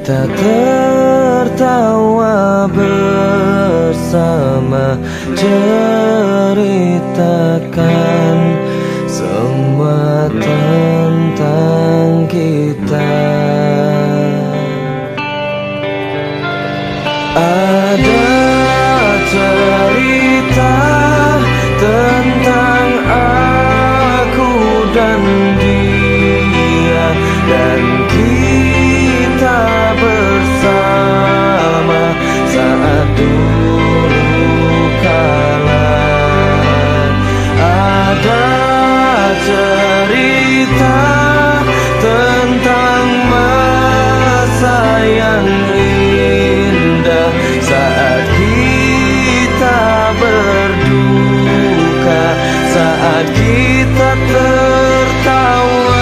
Kita tertawa bersama, ceritakan semua tentang kita. Ada cerita tentang aku dan dia, dan kita bersama saat dulu kala. Ada cerita tentang masa yang indah saat kita berduka, saat kita tertawa.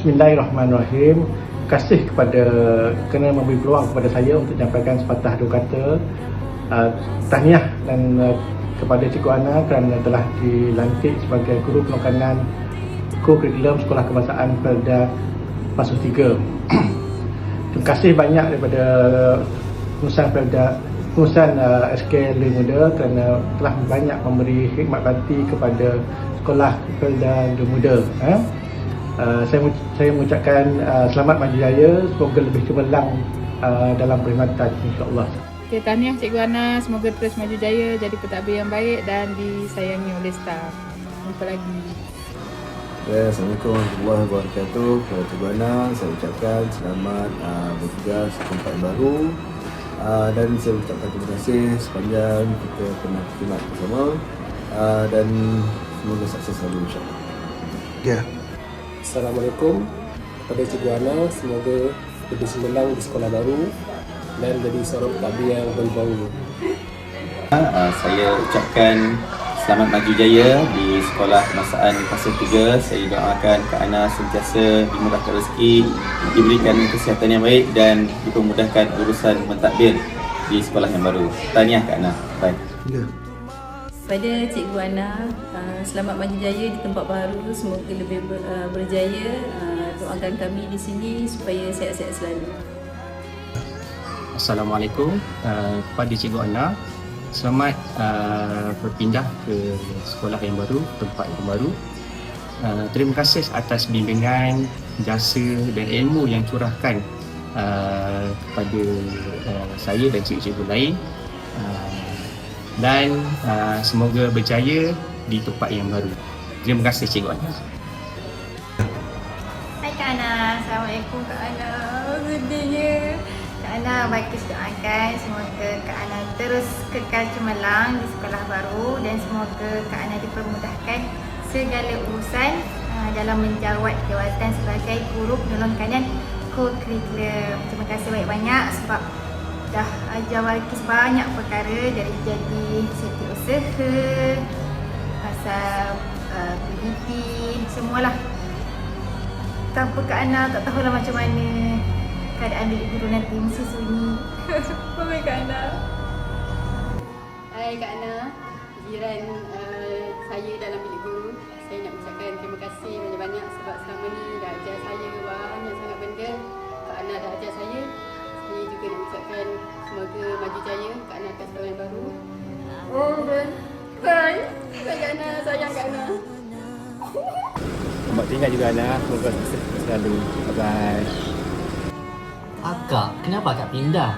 Bismillahirrahmanirrahim. Terima kasih kerana memberi peluang kepada saya untuk menyampaikan sepatah dua kata tahniah dan kepada Cikgu Ana kerana telah dilantik sebagai Guru Penekanan Kurikulum Sekolah Kebangsaan Felda Fasa 3. Terima kasih banyak daripada pengurusan Felda, pengurusan SK Lebih Muda kerana telah banyak memberi khidmat bakti kepada Sekolah Felda Lebih Muda. Saya mengucapkan selamat maju jaya, semoga lebih cemerlang dalam perkhidmatan, insya-Allah. Okay, tahniah Cikgu Ana, semoga terus maju jaya, jadi pentadbir yang baik dan disayangi oleh staf. Jumpa lagi. Assalamualaikum warahmatullahi wabarakatuh. Kepada Cikgu Ana, saya ucapkan selamat bertugas di tempat yang baru, dan saya ucapkan terima kasih sepanjang kita pernah khidmat bersama, dan semoga sukses selalu, insya-Allah. Ya. Assalamualaikum kepada Cikgu Ana, semoga lebih cemerlang di sekolah baru dan jadi seorang pentadbir yang berbahagia. Saya ucapkan selamat maju jaya di Sekolah Kebangsaan Fasa 3. Saya doakan Kak Ana sentiasa dimudahkan rezeki, diberikan kesihatan yang baik dan dipermudahkan urusan mentadbir di sekolah yang baru. Tahniah Kak Ana. Bye. Pada Cikgu Ana, selamat maju jaya di tempat baru, semoga lebih berjaya. Doakan kami di sini supaya sihat-sihat selalu. Assalamualaikum kepada Cikgu Ana. Selamat berpindah ke sekolah yang baru, tempat yang baru. Terima kasih atas bimbingan, jasa dan ilmu yang curahkan kepada saya dan cikgu-cikgu lain. Dan semoga berjaya di tempat yang baru. Terima kasih Cikgu Ana. Hai Kak Ana, Assalamualaikum Kak Ana. Sedihnya Kak Ana bagus doakan semoga Kak Ana terus kekal cemerlang di sekolah baru dan semoga Kak Ana dipermudahkan segala urusan dalam menjawat jawatan sebagai Guru Penolong Kanan Co-Curriculum. Terima kasih banyak-banyak sebab dah ajar Walkis banyak perkara, dari jadi setiausaha, pasal PDP, semualah. Tanpa Kak Ana tak tahulah macam mana keadaan bilik guru nanti, mesti sunyi. Bye Kak Ana. Hai Kak Ana, jiran saya dalam bilik guru. Saya nak ucapkan terima kasih banyak-banyak sebab selama ni dah ajar saya banyak sangat benda. Kak Ana dah ajar saya. Saya juga nak ucapkan semoga maju jaya Kak Ana akan sekolah yang baru. Oh, bye. Bye Kak Ana, sayang Kak Ana. Selamat tinggal juga Ana. Semoga sukses selalu. Bye-bye. Akak, kenapa akak pindah?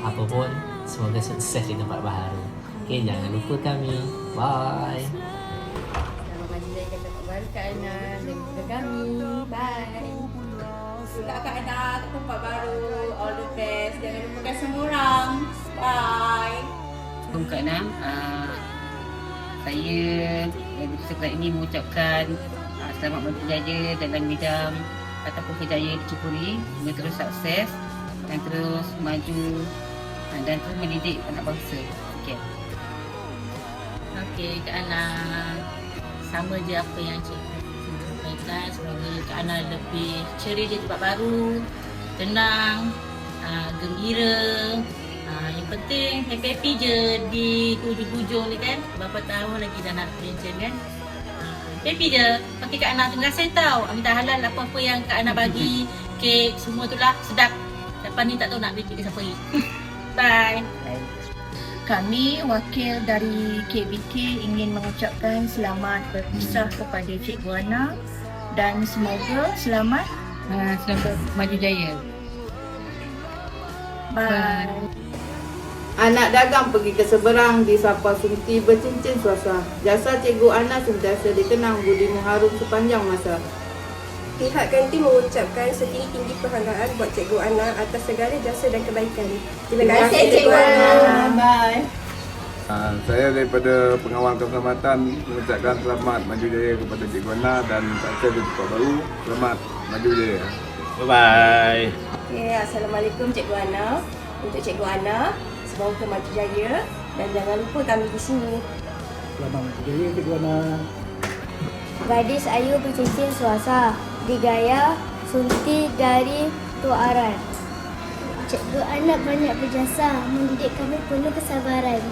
Apapun, semoga sukses di tempat baru. Okay, jangan lupa kami. Bye. Selamat maju jaya ke tempat baru Kak Ana dan juga kami. Bye. Juga Kak Ana ke tempat baru. All the best. Jangan lupakan semua orang. Bye. Assalamualaikum Kak Ana. Saya di kesempatan ini mengucapkan selamat berjaya dalam bidang ataupun kerjaya di Cipuri. Semoga terus sukses dan terus maju dan terus mendidik anak bangsa. Sekian. Okey, Kak Ana. Sama je apa yang cikgu sampaikan. Semoga Kak Ana lebih ceria di tempat baru, tenang, gembira. Yang penting happy-happy je di hujung-hujung ni kan. Berapa tahun lagi dah nak pension kan. Happy je. Okey Kak Ana, terima kasih tau. Minta halal apa-apa yang Kak Ana bagi. Kek semua tu lah sedap. Lepas ni tak tahu nak beli kek siapa lagi. Bye. Kami wakil dari KBK ingin mengucapkan selamat berpisah kepada Cikgu Ana dan semoga selamat maju jaya. Bye. Anak dagang pergi ke seberang, disapa sunti bercincin suasa. Jasa Cikgu Ana sentiasa dikenang, budimu harum sepanjang masa. Pihak kantin mengucapkan setinggi-tinggi penghargaan buat Cikgu Ana atas segala jasa dan kebaikan. Terima kasih Cikgu Ana. Bye. Saya daripada Pengawal Keselamatan mengucapkan selamat maju jaya kepada Cikgu Ana dan saya di tempat baru. Selamat maju jaya. Bye-bye. Okay, Assalamualaikum Cikgu Ana. Untuk Cikgu Ana, semoga maju jaya dan jangan lupa kami di sini. Selamat maju jaya Cikgu Ana. Gadis ayu bercincin suasa, digaya sunti dari Tuaran. Cikgu Ana banyak berjasa, mendidik kami penuh kesabaran.